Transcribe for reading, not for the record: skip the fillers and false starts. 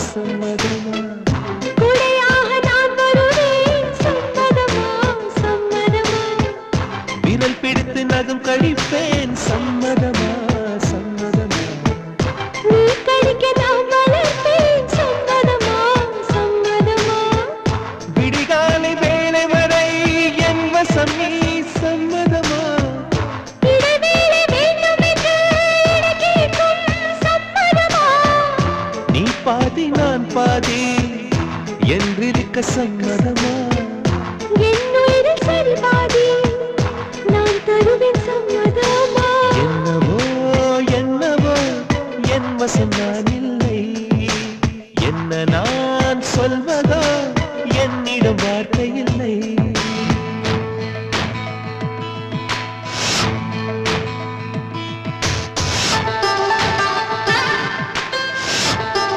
சம்மதமா கொடையாக நான் வருவேன் சம்மதமா சம்மதமா விரல் பிடித்து நகம் கழிப்பேன் சம்மதமா சம்மதமா நீ கழிக்க நான் வளர்ப்பேன் சம்மதமா சம்மதமா விடிகாலை வேலை வரை என் வசம் நீ சம்மதமா இடைவேளை வேண்டும் என்று கேட்கும் சம்மதமா நீ பாதி நான் பாதி என்றிருக்க சம்மதமா என் உயிரில் சரி பாதி நான் தருவேன் சம்மதமா என்னவோ என்னவோ என் வசம் நான்